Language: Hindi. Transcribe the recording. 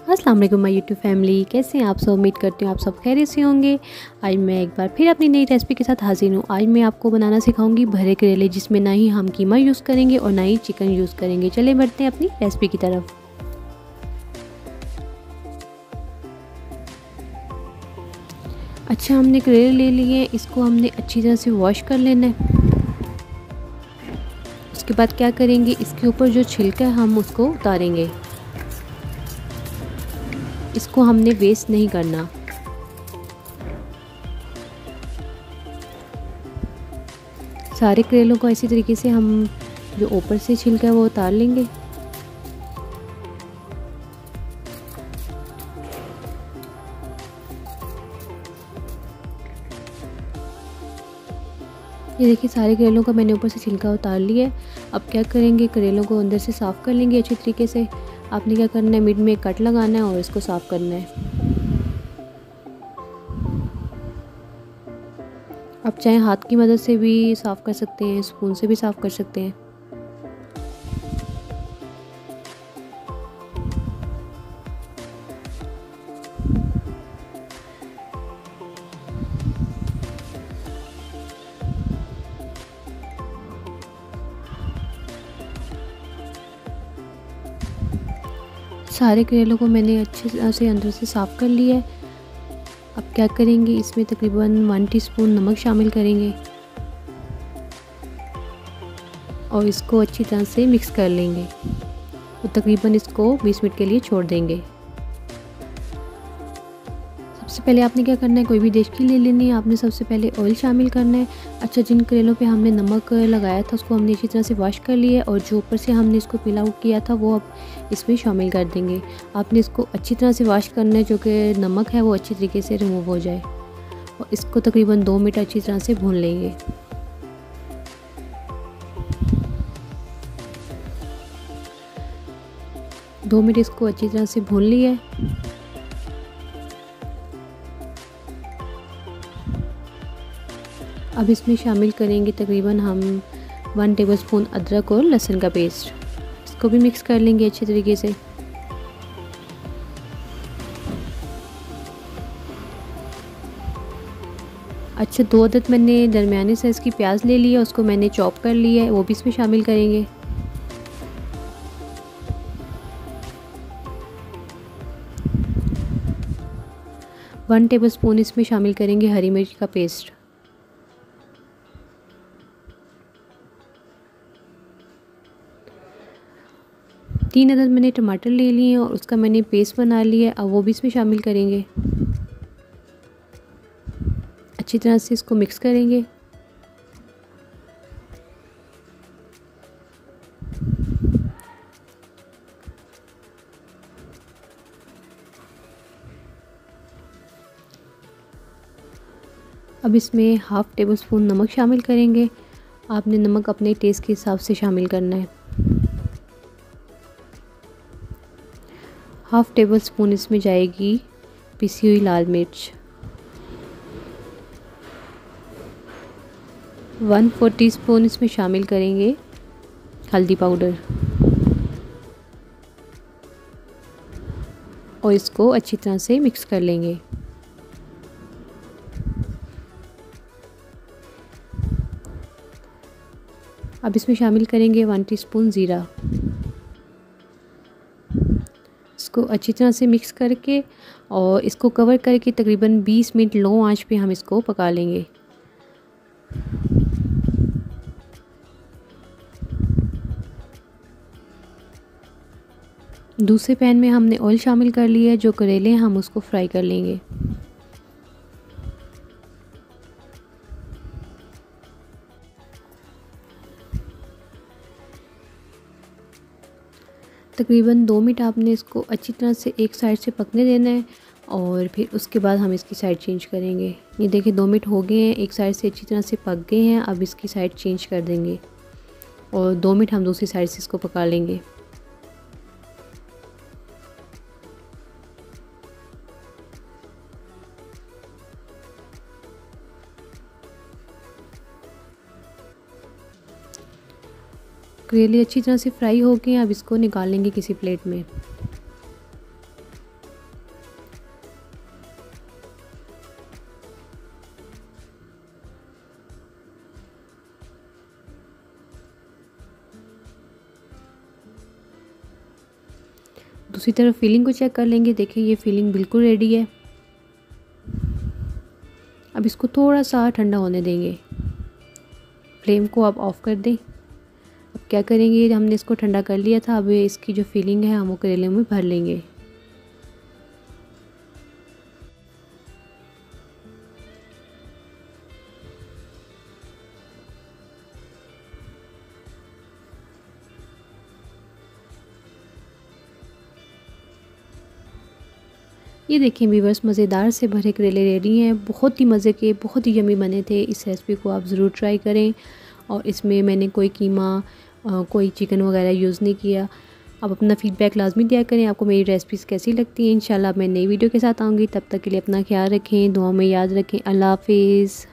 अस्सलाम वालेकुम माय यूट्यूब फैमिली, कैसे हैं आप सब। उम्मीद करती हूँ आप सब खैरियत से होंगे। आज मैं एक बार फिर अपनी नई रेसिपी के साथ हाजिर हूँ। आज मैं आपको बनाना सिखाऊंगी भरे करेले, जिसमें ना ही हम कीमा यूज़ करेंगे और ना ही चिकन यूज़ करेंगे। चले बढ़ते हैं अपनी रेसिपी की तरफ। अच्छा, हमने करेले ले लिए हैं, इसको हमने अच्छी तरह से वॉश कर लेना है। उसके बाद क्या करेंगे, इसके ऊपर जो छिलका है हम उसको उतारेंगे। इसको हमने वेस्ट नहीं करना। सारे करेलों को इसी तरीके से हम जो ऊपर से छिलका है वो उतार लेंगे। ये देखिए, सारे करेलों का मैंने ऊपर से छिलका उतार लिया है। अब क्या करेंगे, करेलों को अंदर से साफ़ कर लेंगे अच्छी तरीके से। आपने क्या करना है, मिड में कट लगाना है और इसको साफ़ करना है। आप चाहे हाथ की मदद से भी साफ़ कर सकते हैं, स्पून से भी साफ़ कर सकते हैं। सारे करेलों को मैंने अच्छे से अंदर से साफ़ कर लिया है। अब क्या करेंगे, इसमें तकरीबन 1 टीस्पून नमक शामिल करेंगे और इसको अच्छी तरह से मिक्स कर लेंगे और तकरीबन इसको 20 मिनट के लिए छोड़ देंगे। सबसे पहले आपने क्या करना है, कोई भी देचकी ले लेनी है। आपने सबसे पहले ऑयल शामिल करना है। अच्छा, जिन करेलों पे हमने नमक लगाया था उसको हमने अच्छी तरह से वॉश कर लिया है और जो ऊपर से हमने इसको पील आउट किया था वो अब इसमें शामिल कर देंगे। आपने इसको अच्छी तरह से वॉश करना है, जो कि नमक है वो अच्छी तरीके से रिमूव हो जाए और इसको तकरीबन 2 मिनट अच्छी तरह से भून लेंगे। दो मिनट इसको अच्छी तरह से भून लिया है। अब इसमें शामिल करेंगे तकरीबन हम 1 टेबलस्पून अदरक और लहसुन का पेस्ट। इसको भी मिक्स कर लेंगे अच्छे तरीके से। अच्छा, 2 अदद मैंने दरमियाने साइज़ की प्याज ले ली है, उसको मैंने चॉप कर लिया है, वो भी इसमें शामिल करेंगे। वन टेबलस्पून इसमें शामिल करेंगे हरी मिर्च का पेस्ट। तीन अदद मैंने टमाटर ले लिए हैं और उसका मैंने पेस्ट बना लिया है, अब वो भी इसमें शामिल करेंगे। अच्छी तरह से इसको मिक्स करेंगे। अब इसमें हाफ़ टेबल स्पून नमक शामिल करेंगे। आपने नमक अपने टेस्ट के हिसाब से शामिल करना है। हाफ़ टेबल स्पून इसमें जाएगी पिसी हुई लाल मिर्च। 1/4 टीस्पून इसमें शामिल करेंगे हल्दी पाउडर और इसको अच्छी तरह से मिक्स कर लेंगे। अब इसमें शामिल करेंगे 1 टीस्पून ज़ीरा। इसको अच्छी तरह से मिक्स करके और इसको कवर करके तकरीबन 20 मिनट लो आंच पे हम इसको पका लेंगे। दूसरे पैन में हमने ऑयल शामिल कर लिया है। जो करेले हैं हम उसको फ्राई कर लेंगे। तकरीबन 2 मिनट आपने इसको अच्छी तरह से एक साइड से पकने देना है और फिर उसके बाद हम इसकी साइड चेंज करेंगे। ये देखिए 2 मिनट हो गए हैं, एक साइड से अच्छी तरह से पक गए हैं। अब इसकी साइड चेंज कर देंगे और 2 मिनट हम दूसरी साइड से इसको पका लेंगे। करेले अच्छी तरह से फ्राई हो गए हैं। अब इसको निकाल लेंगे किसी प्लेट में। दूसरी तरफ फिलिंग को चेक कर लेंगे। देखिए ये फिलिंग बिल्कुल रेडी है। अब इसको थोड़ा सा ठंडा होने देंगे। फ्लेम को आप ऑफ़ कर दें। अब क्या करेंगे, हमने इसको ठंडा कर लिया था, अब इसकी जो फिलिंग है हम वो करेले में भर लेंगे। ये देखिए व्यूअर्स, मज़ेदार से भरे करेले रेडी हैं। बहुत ही मज़े के, बहुत ही यम्मी बने थे। इस रेसिपी को आप ज़रूर ट्राई करें। और इसमें मैंने कोई कीमा कोई चिकन वगैरह यूज़ नहीं किया। आप अपना फ़ीडबैक लाजमी दिया करें, आपको मेरी रेसिपीज़ कैसी लगती हैं। इंशाल्लाह मैं नई वीडियो के साथ आऊँगी। तब तक के लिए अपना ख्याल रखें, दुआ में याद रखें। अल्लाह हाफ़िज़।